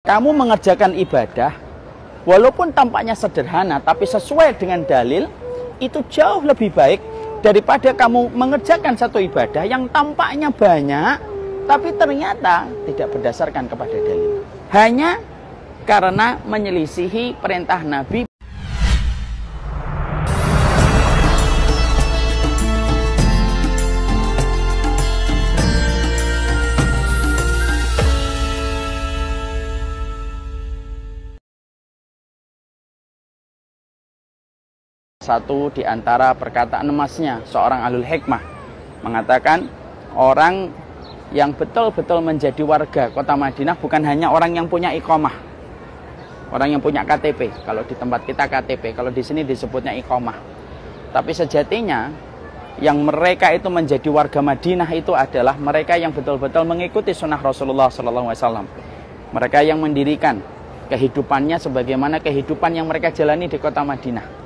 kamu mengerjakan ibadah, walaupun tampaknya sederhana, tapi sesuai dengan dalil, itu jauh lebih baik daripada kamu mengerjakan satu ibadah yang tampaknya banyak, tapi ternyata tidak berdasarkan kepada dalil. Hanya karena menyelisihi perintah Nabi. Satu di antara perkataan emasnya seorang ahlul hikmah mengatakan, orang yang betul-betul menjadi warga kota Madinah bukan hanya orang yang punya iqamah, orang yang punya KTP. Kalau di tempat kita KTP, kalau di sini disebutnya iqamah. Tapi sejatinya yang mereka itu menjadi warga Madinah itu adalah mereka yang betul-betul mengikuti sunnah Rasulullah SAW. Mereka yang mendirikan kehidupannya sebagaimana kehidupan yang mereka jalani di kota Madinah.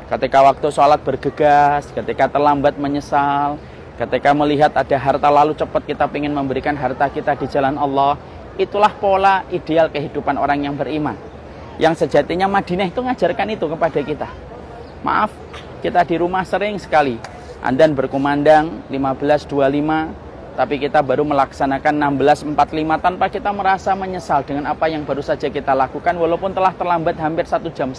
Ketika waktu sholat bergegas, ketika terlambat menyesal, ketika melihat ada harta lalu cepat kita ingin memberikan harta kita di jalan Allah. Itulah pola ideal kehidupan orang yang beriman. Yang sejatinya Madinah itu mengajarkan itu kepada kita. Maaf, kita di rumah sering sekali adzan berkumandang 15.25, tapi kita baru melaksanakan 16.45 tanpa kita merasa menyesal dengan apa yang baru saja kita lakukan, walaupun telah terlambat hampir 1,5 jam.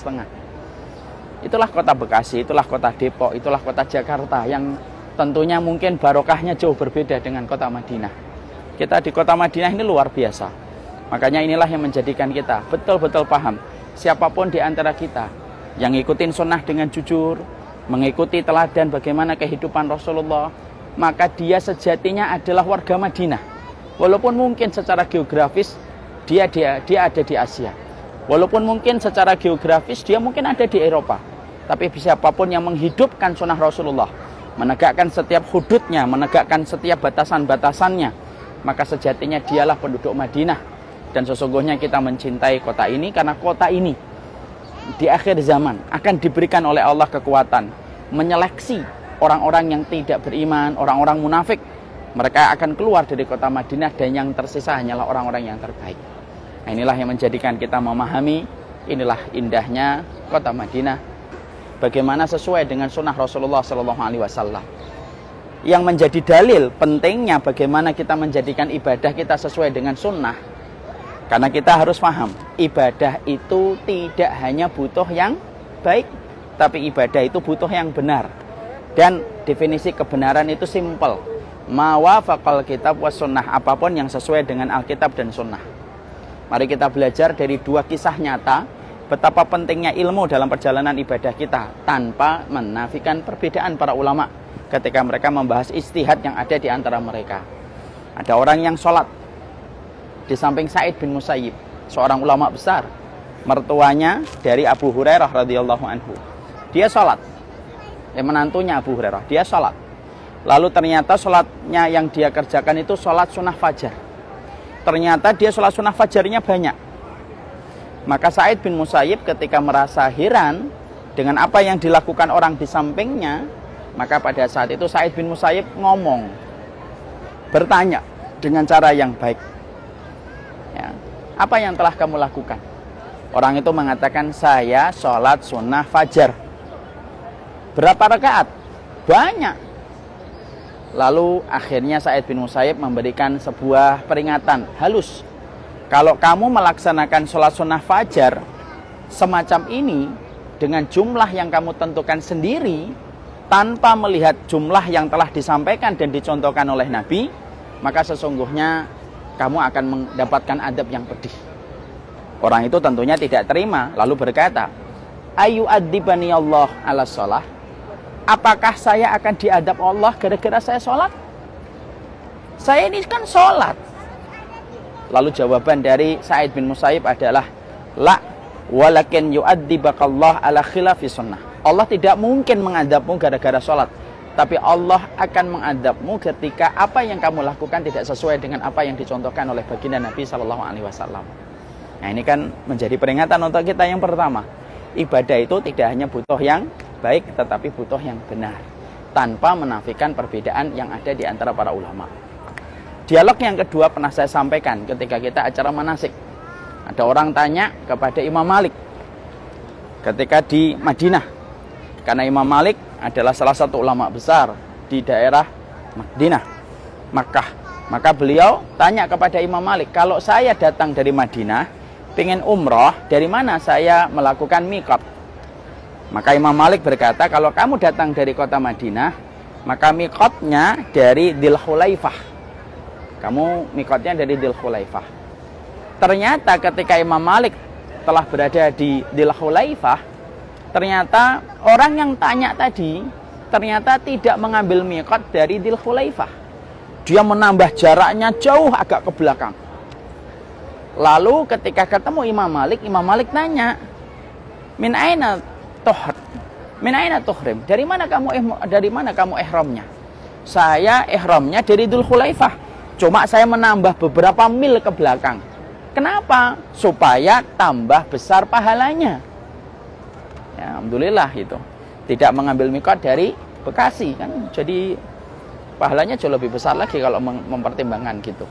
Itulah kota Bekasi, itulah kota Depok, itulah kota Jakarta yang tentunya mungkin barokahnya jauh berbeda dengan kota Madinah. Kita di kota Madinah ini luar biasa. Makanya inilah yang menjadikan kita betul-betul paham. Siapapun di antara kita yang ngikutin sunnah dengan jujur, mengikuti teladan bagaimana kehidupan Rasulullah, maka dia sejatinya adalah warga Madinah. Walaupun mungkin secara geografis dia ada di Asia. Walaupun mungkin secara geografis dia mungkin ada di Eropa, tapi siapapun yang menghidupkan sunnah Rasulullah, menegakkan setiap hududnya, menegakkan setiap batasan-batasannya, maka sejatinya dialah penduduk Madinah. Dan sesungguhnya kita mencintai kota ini karena kota ini di akhir zaman akan diberikan oleh Allah kekuatan menyeleksi orang-orang yang tidak beriman, orang-orang munafik. Mereka akan keluar dari kota Madinah dan yang tersisa hanyalah orang-orang yang terbaik. Nah, inilah yang menjadikan kita memahami, inilah indahnya kota Madinah, bagaimana sesuai dengan sunnah Rasulullah SAW. Yang menjadi dalil pentingnya bagaimana kita menjadikan ibadah kita sesuai dengan sunnah, karena kita harus paham, ibadah itu tidak hanya butuh yang baik, tapi ibadah itu butuh yang benar. Dan definisi kebenaran itu simple, ma wafaqal kitab was sunnah, apapun yang sesuai dengan Alkitab dan sunnah. Mari kita belajar dari dua kisah nyata betapa pentingnya ilmu dalam perjalanan ibadah kita tanpa menafikan perbedaan para ulama ketika mereka membahas ijtihad yang ada di antara mereka. Ada orang yang sholat di samping Sa'id bin Musayyib, seorang ulama besar, mertuanya dari Abu Hurairah radhiyallahu anhu. Dia sholat, menantunya Abu Hurairah, dia sholat. Lalu ternyata sholatnya yang dia kerjakan itu sholat sunnah fajar. Ternyata dia sholat sunnah fajarnya banyak. Maka Sa'id bin Musayyib ketika merasa heran dengan apa yang dilakukan orang di sampingnya, maka pada saat itu Sa'id bin Musayyib ngomong, bertanya dengan cara yang baik, ya, apa yang telah kamu lakukan? Orang itu mengatakan, saya sholat sunnah fajar. Berapa rakaat? Banyak. Lalu akhirnya Sa'id bin Musayyib memberikan sebuah peringatan halus. Kalau kamu melaksanakan sholat sunnah fajar semacam ini dengan jumlah yang kamu tentukan sendiri, tanpa melihat jumlah yang telah disampaikan dan dicontohkan oleh Nabi, maka sesungguhnya kamu akan mendapatkan adab yang pedih. Orang itu tentunya tidak terima, lalu berkata, ayu adibani Allah ala sholah, apakah saya akan diadab Allah gara-gara saya sholat? Saya ini kan sholat. Lalu jawaban dari Sa'id bin Musayyib adalah, la walakin yu'adzibakallah ala khilafi sunnah. Allah tidak mungkin mengadabmu gara-gara sholat, tapi Allah akan mengadabmu ketika apa yang kamu lakukan tidak sesuai dengan apa yang dicontohkan oleh baginda Nabi SAW. Nah, ini kan menjadi peringatan untuk kita yang pertama. Ibadah itu tidak hanya butuh yang baik, tetapi butuh yang benar, tanpa menafikan perbedaan yang ada di antara para ulama. Dialog yang kedua pernah saya sampaikan ketika kita acara manasik. Ada orang tanya kepada Imam Malik ketika di Madinah, karena Imam Malik adalah salah satu ulama besar di daerah Madinah, Makkah. Maka beliau tanya kepada Imam Malik, kalau saya datang dari Madinah pengen umroh, dari mana saya melakukan miqat? Maka Imam Malik berkata, kalau kamu datang dari kota Madinah, maka miqatnya dari Dzul Khulaifah. Kamu miqatnya dari Dzul Khulaifah. Ternyata ketika Imam Malik telah berada di Dzul Khulaifah, ternyata orang yang tanya tadi ternyata tidak mengambil miqat dari Dzul Khulaifah. Dia menambah jaraknya jauh agak ke belakang. Lalu ketika ketemu Imam Malik tanya, min aina tuhrim? Dari mana kamu ihramnya? Saya ihramnya dari Dzul Khulaifah. Cuma saya menambah beberapa mil ke belakang. Kenapa? Supaya tambah besar pahalanya. Ya, alhamdulillah itu. Tidak mengambil miqat dari Bekasi kan. Jadi pahalanya jauh lebih besar lagi kalau mempertimbangkan gitu.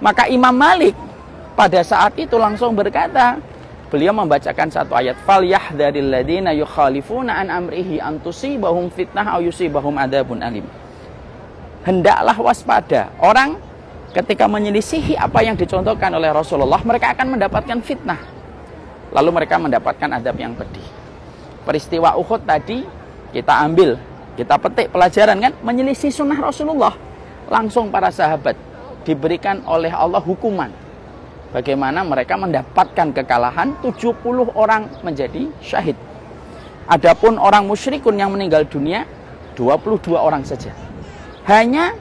Maka Imam Malik pada saat itu langsung berkata, beliau membacakan satu ayat, falyahdharil ladzina yukhalifuna an amrihi an tusibahum fitnah aw yusibahum adzabun alim. Hendaklah waspada orang ketika menyelisihi apa yang dicontohkan oleh Rasulullah, mereka akan mendapatkan fitnah. Lalu mereka mendapatkan adab yang pedih. Peristiwa Uhud tadi kita ambil, kita petik pelajaran kan, menyelisih sunnah Rasulullah. Langsung para sahabat diberikan oleh Allah hukuman. Bagaimana mereka mendapatkan kekalahan, 70 orang menjadi syahid. Adapun orang musyrikun yang meninggal dunia, 22 orang saja. Hanya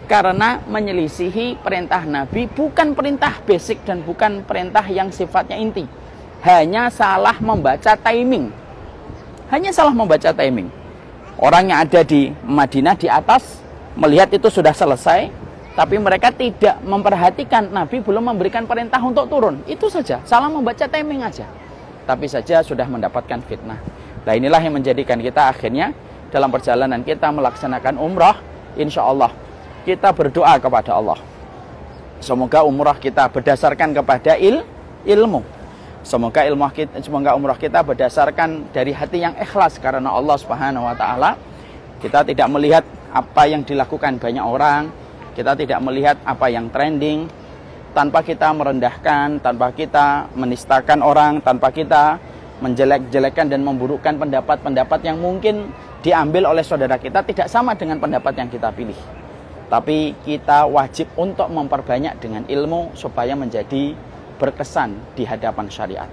karena menyelisihi perintah Nabi, bukan perintah basic dan bukan perintah yang sifatnya inti. Hanya salah membaca timing. Hanya salah membaca timing. Orang yang ada di Madinah di atas melihat itu sudah selesai, tapi mereka tidak memperhatikan Nabi belum memberikan perintah untuk turun. Itu saja, salah membaca timing aja. Tapi saja sudah mendapatkan fitnah. Nah inilah yang menjadikan kita akhirnya dalam perjalanan kita melaksanakan umrah, insya Allah kita berdoa kepada Allah. Semoga umrah kita berdasarkan kepada ilmu. Semoga umrah kita berdasarkan dari hati yang ikhlas karena Allah Subhanahu wa taala. Kita tidak melihat apa yang dilakukan banyak orang, kita tidak melihat apa yang trending, tanpa kita merendahkan, tanpa kita menistakan orang, tanpa kita menjelek-jelekan dan memburukkan pendapat-pendapat yang mungkin diambil oleh saudara kita tidak sama dengan pendapat yang kita pilih. Tapi kita wajib untuk memperbanyak dengan ilmu supaya menjadi berkesan di hadapan syariat.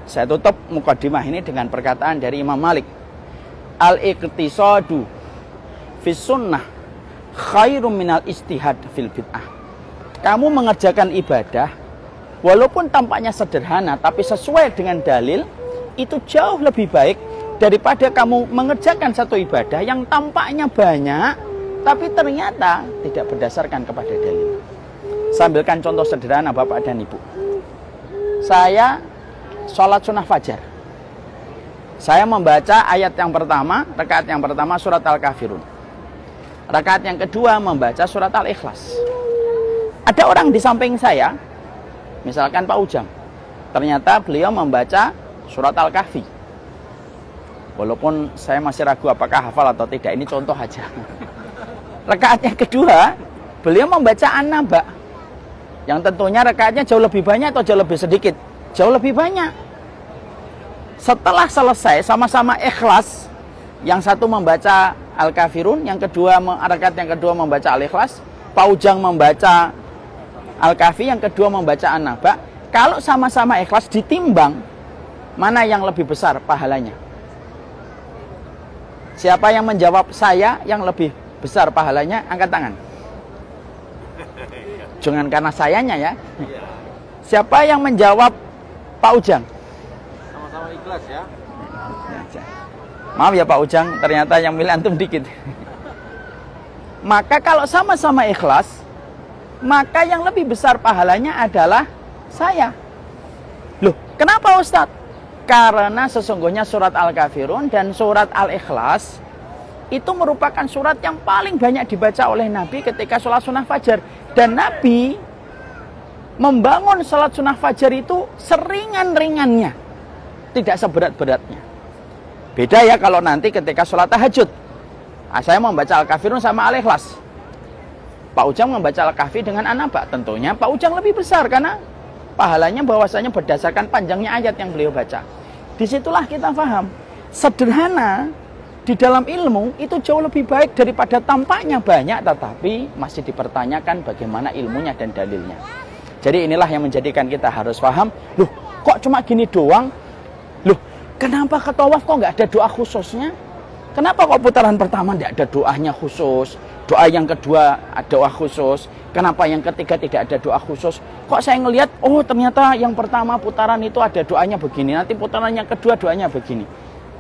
Saya tutup mukadimah ini dengan perkataan dari Imam Malik. Al-iqtisadu fis sunnah khairum minal istihad fil bid'ah. Kamu mengerjakan ibadah walaupun tampaknya sederhana tapi sesuai dengan dalil, itu jauh lebih baik daripada kamu mengerjakan satu ibadah yang tampaknya banyak tapi ternyata tidak berdasarkan kepada dalil. Sambilkan contoh sederhana Bapak dan Ibu. Saya sholat sunnah fajar. Saya membaca ayat yang pertama, rakaat yang pertama surat Al-Kafirun. Rakaat yang kedua membaca surat Al-Ikhlas. Ada orang di samping saya, misalkan Pak Ujang, ternyata beliau membaca surat Al-Kahfi. Walaupun saya masih ragu apakah hafal atau tidak, ini contoh aja. Rakaat yang kedua, beliau membaca An-Naba. Yang tentunya rakaatnya jauh lebih banyak atau jauh lebih sedikit? Jauh lebih banyak. Setelah selesai sama-sama ikhlas, yang satu membaca Al-Kafirun, yang kedua rakaat yang kedua membaca Al-Ikhlas, Pak Ujang membaca Al-Kahfi, yang kedua membaca An-Naba. Kalau sama-sama ikhlas ditimbang, mana yang lebih besar pahalanya? Siapa yang menjawab saya yang lebih besar pahalanya, angkat tangan. Jangan karena sayanya ya. Siapa yang menjawab Pak Ujang? Sama-sama ikhlas ya. Maaf ya Pak Ujang, ternyata yang milih antum dikit. Maka kalau sama-sama ikhlas, maka yang lebih besar pahalanya adalah saya. Loh, kenapa Ustadz? Karena sesungguhnya surat Al-Kafirun dan surat Al-Ikhlas itu merupakan surat yang paling banyak dibaca oleh Nabi ketika sholat sunnah fajar. Dan Nabi Membangun salat sunnah fajar itu seringan-ringannya, tidak seberat-beratnya. Beda ya kalau nanti ketika sholat tahajud. Saya membaca Al-Kafirun sama Al-Ikhlas. Pak Ujang membaca Al-Kahfi dengan An-Naba. Tentunya Pak Ujang lebih besar karena pahalanya bahwasanya berdasarkan panjangnya ayat yang beliau baca. Disitulah kita paham. Sederhana di dalam ilmu itu jauh lebih baik daripada tampaknya banyak tetapi masih dipertanyakan bagaimana ilmunya dan dalilnya. Jadi inilah yang menjadikan kita harus paham. Loh, kok cuma gini doang? Loh, kenapa ke tawaf kok nggak ada doa khususnya? Kenapa kok putaran pertama tidak ada doanya khusus? Doa yang kedua ada doa khusus. Kenapa yang ketiga tidak ada doa khusus? Kok saya ngelihat, oh ternyata yang pertama putaran itu ada doanya begini. Nanti putaran yang kedua doanya begini.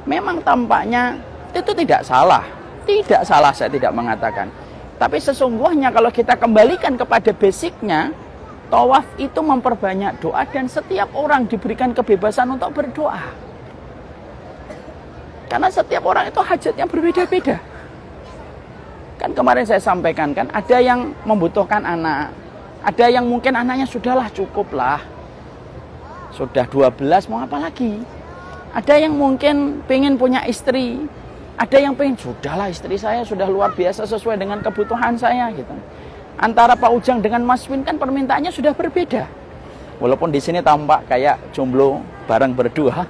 Memang tampaknya itu tidak salah. Tidak salah, saya tidak mengatakan. Tapi sesungguhnya kalau kita kembalikan kepada basicnya, tawaf itu memperbanyak doa dan setiap orang diberikan kebebasan untuk berdoa. Karena setiap orang itu hajatnya berbeda-beda. Kan kemarin saya sampaikan kan, ada yang membutuhkan anak. Ada yang mungkin anaknya sudahlah cukuplah. Sudah 12 mau apa lagi? Ada yang mungkin pengen punya istri. Ada yang pengen, sudahlah istri saya sudah luar biasa sesuai dengan kebutuhan saya gitu. Antara Pak Ujang dengan Mas Win kan permintaannya sudah berbeda. Walaupun di sini tampak kayak jomblo bareng berdua,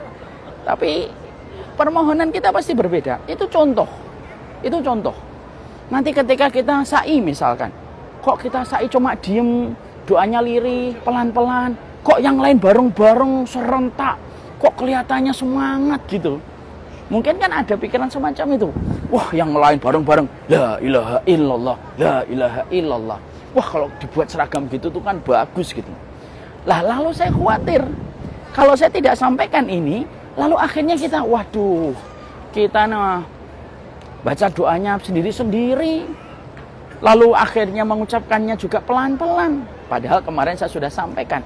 tapi permohonan kita pasti berbeda. Itu contoh. Itu contoh. Nanti ketika kita sa'i misalkan, kok kita sa'i cuma diem, doanya lirih, pelan-pelan, kok yang lain bareng-bareng serentak, kok kelihatannya semangat gitu. Mungkin kan ada pikiran semacam itu. Wah, yang lain bareng-bareng, la ilaha illallah, la ilaha illallah. Wah, kalau dibuat seragam gitu tuh kan bagus gitu. Lah, lalu saya khawatir kalau saya tidak sampaikan ini, lalu akhirnya kita, waduh, kita baca doanya sendiri-sendiri. Lalu akhirnya mengucapkannya juga pelan-pelan. Padahal kemarin saya sudah sampaikan.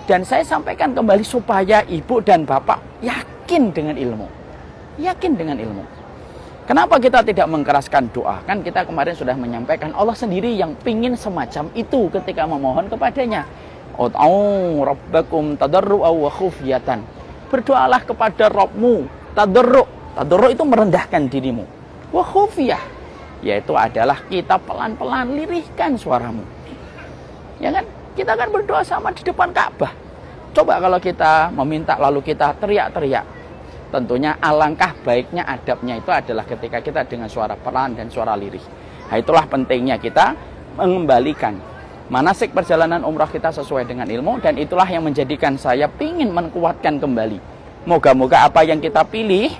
Dan saya sampaikan kembali supaya ibu dan bapak yakin dengan ilmu. Yakin dengan ilmu. Kenapa kita tidak mengkeraskan doa? Kan kita kemarin sudah menyampaikan Allah sendiri yang pingin semacam itu ketika memohon kepadanya. Ud'u rabbakum tadarru'an wa khufyatan. Berdoalah kepada Rabbmu tadarru'. Tadarru' itu merendahkan dirimu. Wa khufyah, yaitu adalah kita pelan-pelan lirihkan suaramu. Ya kan? Kita kan berdoa sama di depan Ka'bah. Coba kalau kita meminta lalu kita teriak-teriak. Tentunya alangkah baiknya adabnya itu adalah ketika kita dengan suara pelan dan suara lirih. Nah, itulah pentingnya kita mengembalikan manasik perjalanan umrah kita sesuai dengan ilmu, dan itulah yang menjadikan saya ingin menguatkan kembali. Moga-moga apa yang kita pilih,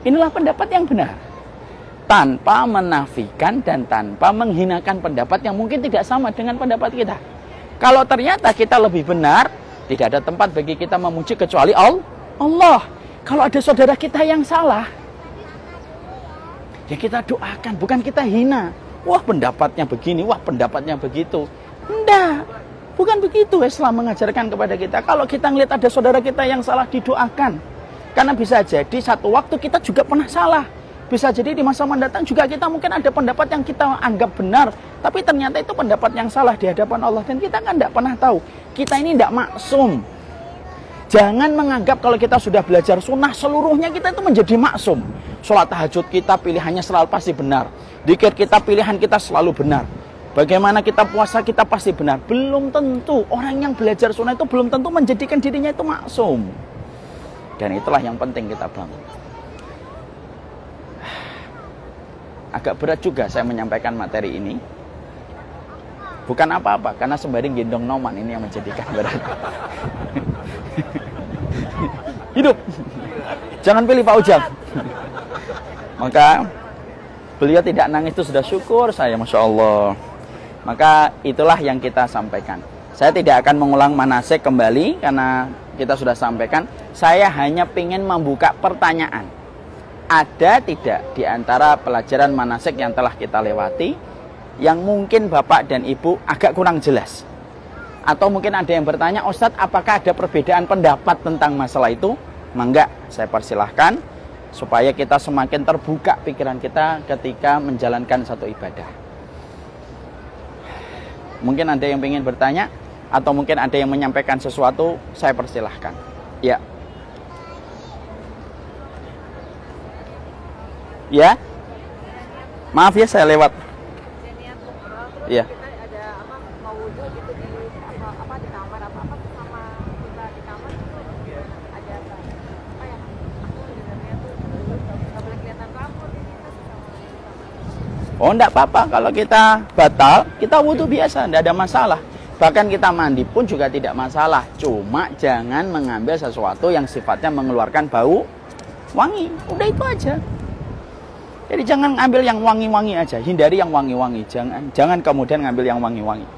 inilah pendapat yang benar. Tanpa menafikan dan tanpa menghinakan pendapat yang mungkin tidak sama dengan pendapat kita. Kalau ternyata kita lebih benar, tidak ada tempat bagi kita memuji kecuali Allah. Kalau ada saudara kita yang salah, ya kita doakan, bukan kita hina. Wah, pendapatnya begini, wah pendapatnya begitu. Enggak, bukan begitu Islam mengajarkan kepada kita. Kalau kita ngelihat ada saudara kita yang salah, didoakan. Karena bisa jadi satu waktu kita juga pernah salah. Bisa jadi di masa mendatang juga kita mungkin ada pendapat yang kita anggap benar, tapi ternyata itu pendapat yang salah di hadapan Allah. Dan kita kan tidak pernah tahu. Kita ini tidak maksum. Jangan menganggap kalau kita sudah belajar sunnah seluruhnya kita itu menjadi maksum. Sholat tahajud kita pilihannya selalu pasti benar. Dzikir kita pilihan kita selalu benar. Bagaimana kita puasa kita pasti benar. Belum tentu. Orang yang belajar sunnah itu belum tentu menjadikan dirinya itu maksum. Dan itulah yang penting kita bangun. Agak berat juga saya menyampaikan materi ini. Bukan apa-apa, karena sembari gendong Noman ini yang menjadikan berat. Hidup. Jangan pilih Pak Ujang. Maka beliau tidak nangis itu sudah syukur saya, Masya Allah. Maka itulah yang kita sampaikan. Saya tidak akan mengulang manasik kembali karena kita sudah sampaikan. Saya hanya ingin membuka pertanyaan. Ada tidak di antara pelajaran manasik yang telah kita lewati yang mungkin Bapak dan Ibu agak kurang jelas? Atau mungkin ada yang bertanya, Ustadz, apakah ada perbedaan pendapat tentang masalah itu? Mangga, saya persilahkan supaya kita semakin terbuka pikiran kita ketika menjalankan satu ibadah. Mungkin ada yang ingin bertanya, atau mungkin ada yang menyampaikan sesuatu, saya persilahkan. Ya. Ya. Maaf ya saya lewat. Iya. Oh, enggak apa-apa. Kalau kita batal, kita wudhu biasa, enggak ada masalah. Bahkan kita mandi pun juga tidak masalah. Cuma jangan mengambil sesuatu yang sifatnya mengeluarkan bau wangi. Udah itu aja. Jadi jangan ambil yang wangi-wangi aja. Hindari yang wangi-wangi. Jangan kemudian ngambil yang wangi-wangi.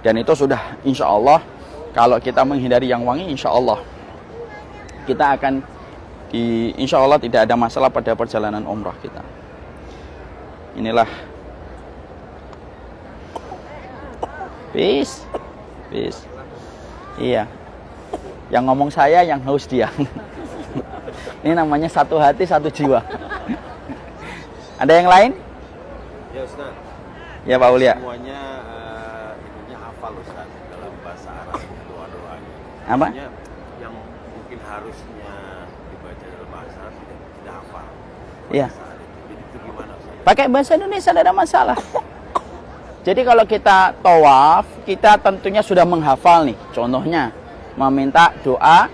Dan itu sudah insya Allah, kalau kita menghindari yang wangi, insya Allah kita akan insya Allah tidak ada masalah pada perjalanan umrah kita. Inilah. Peace. Iya. Yang ngomong saya, yang haus dia. Ini namanya satu hati, satu jiwa. Ada yang lain? Ya Ustaz. Ya Pak Ulia. Semuanya ininya hafal Ustaz dalam bahasa Arab doa-doanya. Apa? Yang mungkin harusnya dibaca dalam bahasa Arab tidak hafal. Iya. Jadi itu gimana Ustaz? Pakai bahasa Indonesia tidak ada masalah. Jadi kalau kita tawaf, kita tentunya sudah menghafal nih. Contohnya, meminta doa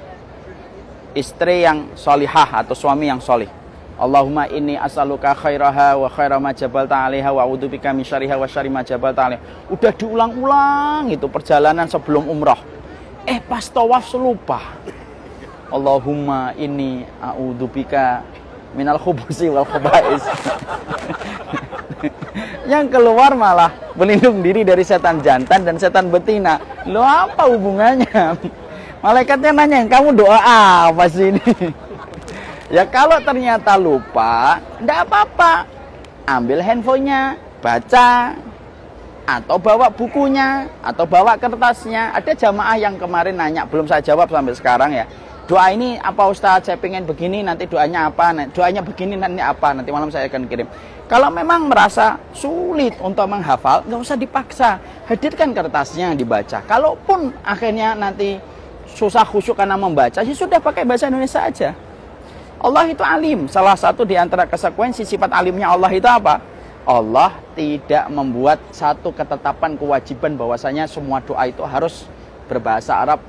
istri yang solihah atau suami yang solih. Allahumma inni as'aluka khairaha wa khaira ma jabalta 'alaiha wa a'udzubika min syarriha wa syarri ma jabalta 'alaiha. Udah diulang-ulang itu perjalanan sebelum umrah. Pas tawaf lupa. Allahumma inni a'udzubika minal khubusi wal khaba'is. Yang keluar malah berlindung diri dari setan jantan dan setan betina. Lo apa hubungannya? Malaikatnya nanya, kamu doa apa sih ini? Ya kalau ternyata lupa, enggak apa-apa. Ambil handphonenya, baca, atau bawa bukunya, atau bawa kertasnya. Ada jamaah yang kemarin nanya, belum saya jawab sampai sekarang ya. Doa ini apa Ustadz? Saya pengen begini, nanti doanya apa? Doanya begini, nanti apa? Nanti malam saya akan kirim. Kalau memang merasa sulit untuk menghafal, nggak usah dipaksa. Hadirkan kertasnya, dibaca. Kalaupun akhirnya nanti susah khusyuk karena membaca, ya sudah pakai bahasa Indonesia aja. Allah itu alim. Salah satu di antara konsekuensi sifat alimnya Allah itu apa? Allah tidak membuat satu ketetapan kewajiban bahwasanya semua doa itu harus berbahasa Arab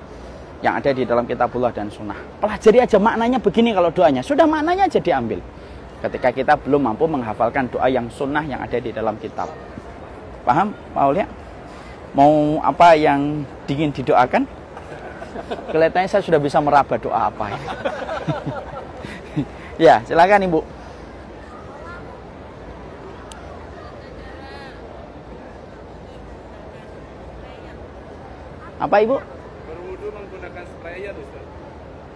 yang ada di dalam kitabullah dan sunnah. Pelajari aja maknanya begini kalau doanya. Sudah maknanya aja diambil. Ketika kita belum mampu menghafalkan doa yang sunnah yang ada di dalam kitab. Paham, Pak Aulia? Mau apa yang ingin didoakan? Kelihatannya saya sudah bisa meraba doa apa ya. Ya, silakan Ibu. Apa Ibu? Berwudu menggunakan sprayer Ustaz.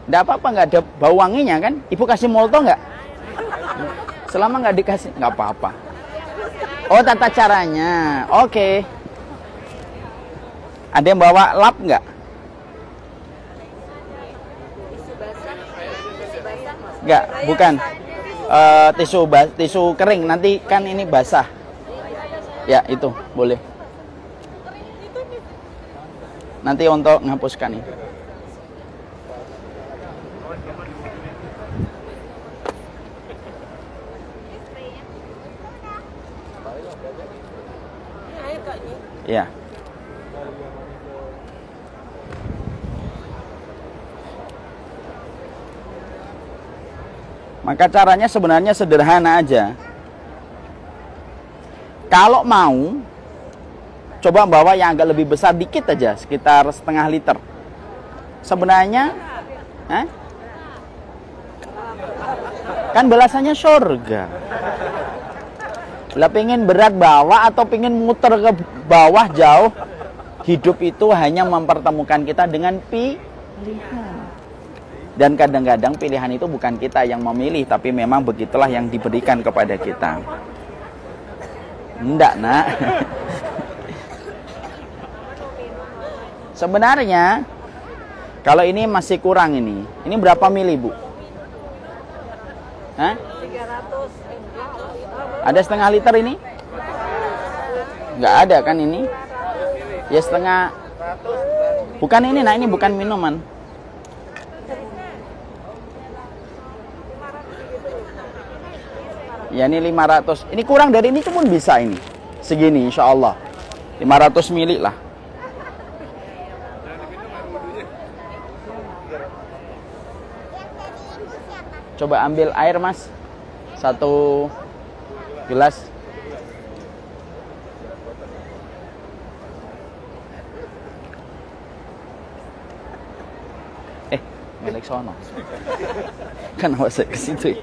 Nggak apa-apa, nggak ada bau wanginya kan? Ibu kasih molto nggak? Selama nggak dikasih, nggak apa-apa. Oh, tata caranya. Oke. Ada yang bawa lap nggak? Nggak, bukan. Tisu kering. Nanti kan ini basah. Ya, itu boleh. Nanti untuk menghapuskan ini. Ya. Maka caranya sebenarnya sederhana aja. Kalau mau, coba bawa yang agak lebih besar dikit aja, sekitar setengah liter. Sebenarnya, kan belasannya surga. Lah pengen berat bawa atau pengen muter ke bawah jauh, hidup itu hanya mempertemukan kita dengan pilihan. Dan kadang-kadang pilihan itu bukan kita yang memilih, tapi memang begitulah yang diberikan kepada kita. Enggak, Nak. Sebenarnya kalau ini masih kurang ini. Ini berapa mili, Bu? Hah? 300. Ada setengah liter ini? Enggak ada kan ini? Ya setengah Bukan ini, nah ini bukan minuman. Ya ini 500. Ini kurang dari ini pun bisa ini. Segini insya Allah. 500 mili lah. Coba ambil air mas. 1 gelas. Balik sono. Kenapa saya ke situ ya?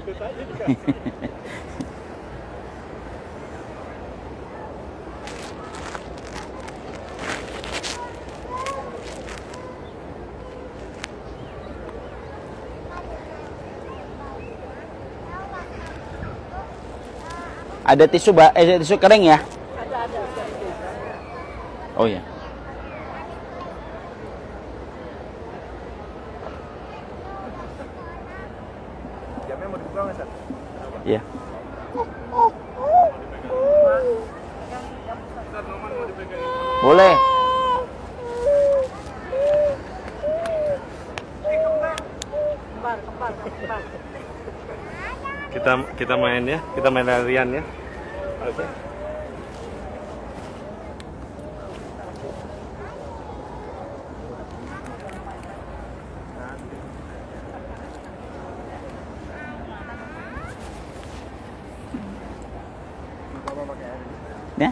Ada tisu tisu kering ya? Ada. Oh ya. Jamnya mau dibuka nggak, Sat? Iya. Sat, Noman mau dipegang. Boleh. Kembar. Kita main ya, kita main larian ya. Oke. Ya,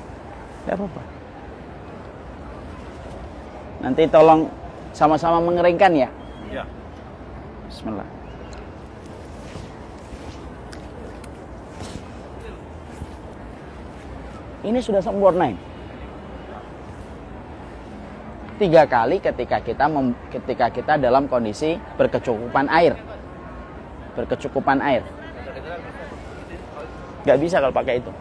tidak apa-apa. Nanti tolong sama-sama mengeringkan ya. Ya. Bismillah. Ini sudah sempurna. 3 kali ketika kita dalam kondisi berkecukupan air. Nggak bisa kalau pakai itu.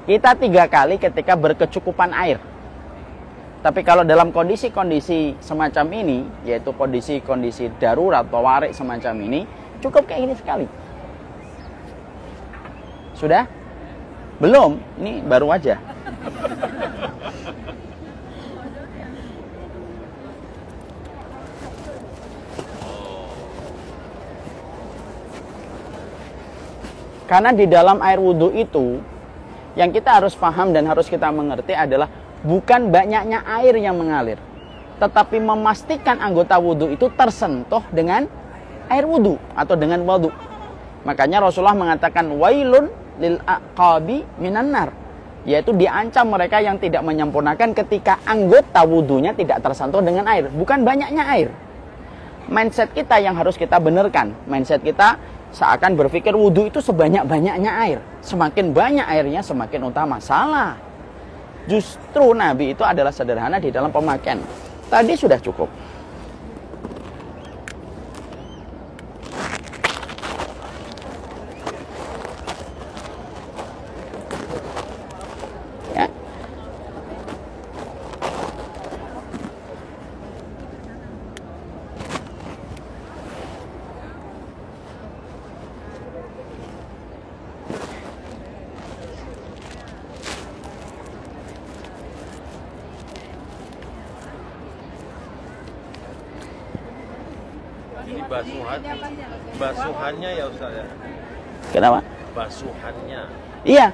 Kita 3 kali ketika berkecukupan air. Tapi kalau dalam kondisi-kondisi semacam ini, yaitu kondisi-kondisi darurat atau warik semacam ini, cukup kayak ini sekali. Sudah? Belum, ini baru aja. Karena di dalam air wudhu itu, yang kita harus paham dan harus kita mengerti adalah bukan banyaknya air yang mengalir, tetapi memastikan anggota wudhu itu tersentuh dengan air wudhu atau dengan wudhu. Makanya Rasulullah mengatakan wailun lil aqabi minan nar, yaitu diancam mereka yang tidak menyempurnakan ketika anggota wudhunya tidak tersentuh dengan air, bukan banyaknya air. Mindset kita yang harus kita benarkan. Mindset kita seakan berpikir wudhu itu sebanyak-banyaknya air, semakin banyak airnya semakin utama. Salah. Justru Nabi itu adalah sederhana di dalam pemakaian. Tadi sudah cukup. Ya. Ini basuhannya ya Ustaz ya. Kenapa? Basuhannya. Iya.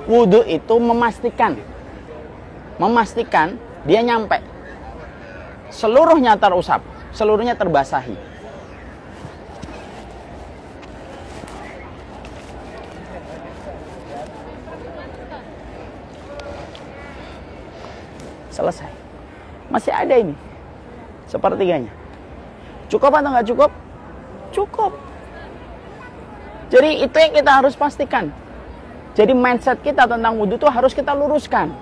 Wudhu itu memastikan dia nyampe. Seluruhnya terusap, seluruhnya terbasahi. Selesai. Masih ada ini. Sepertiganya. Cukup atau nggak cukup? Cukup. Jadi itu yang kita harus pastikan. Jadi mindset kita tentang wudhu itu harus kita luruskan.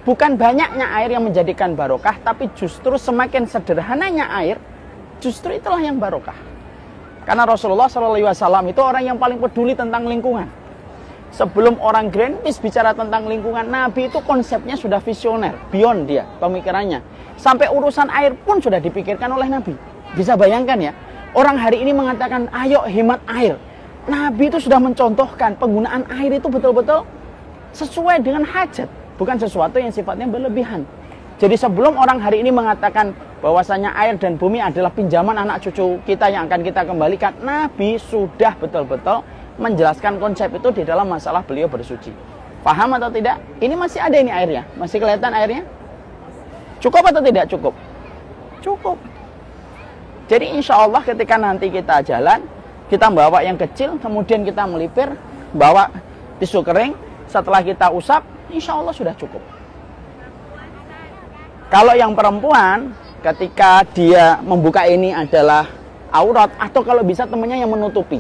Bukan banyaknya air yang menjadikan barokah, tapi justru semakin sederhananya air, justru itulah yang barokah. Karena Rasulullah SAW itu orang yang paling peduli tentang lingkungan. Sebelum orang Greenpeace bicara tentang lingkungan, Nabi itu konsepnya sudah visioner, beyond dia pemikirannya. Sampai urusan air pun sudah dipikirkan oleh Nabi. Bisa bayangkan ya, orang hari ini mengatakan, ayo hemat air. Nabi itu sudah mencontohkan penggunaan air itu betul-betul sesuai dengan hajat. Bukan sesuatu yang sifatnya berlebihan. Jadi sebelum orang hari ini mengatakan bahwasanya air dan bumi adalah pinjaman anak cucu kita yang akan kita kembalikan, Nabi sudah betul-betul menjelaskan konsep itu di dalam masalah beliau bersuci. Paham atau tidak? Ini masih ada ini airnya. Masih kelihatan airnya? Cukup atau tidak cukup? Cukup. Jadi insya Allah ketika nanti kita jalan, kita bawa yang kecil, kemudian kita melipir, bawa tisu kering, setelah kita usap, insya Allah sudah cukup. Kalau yang perempuan, ketika dia membuka ini adalah aurat, atau kalau bisa temannya yang menutupi.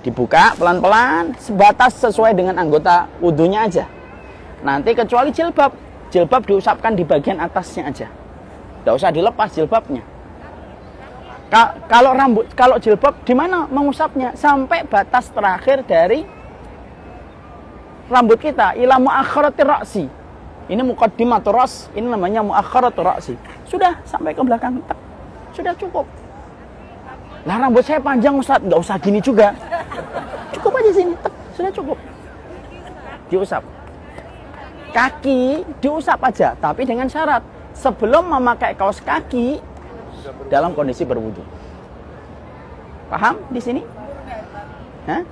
Dibuka pelan-pelan, sebatas sesuai dengan anggota wudhunya aja. Nanti kecuali jilbab, jilbab diusapkan di bagian atasnya aja. Tidak usah dilepas jilbabnya. Kalau rambut, kalau jilbab, di mana mengusapnya? Sampai batas terakhir dari rambut kita, ila muakharatir ra'si. Ini muqaddimatur ras, ini namanya muakharatur ra'si. Sudah sampai ke belakang, tek. Sudah cukup. Lah rambut saya panjang Ustaz, nggak usah gini juga. Cukup aja sini, tek. Sudah cukup. Diusap. Kaki diusap aja, tapi dengan syarat sebelum memakai kaos kaki dalam kondisi berwudu. Paham di sini? Hah?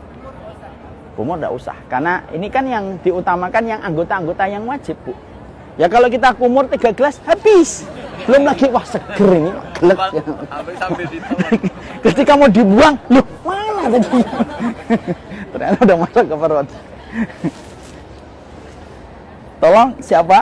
Kumur enggak usah, karena ini kan yang diutamakan yang anggota-anggota yang wajib, Bu. Ya kalau kita kumur 3 gelas habis. Belum lagi wah seger ini, gelek. Sampai ditolak. Ketika mau dibuang, loh mana tadi? Ternyata udah masuk ke perut. Tolong siapa?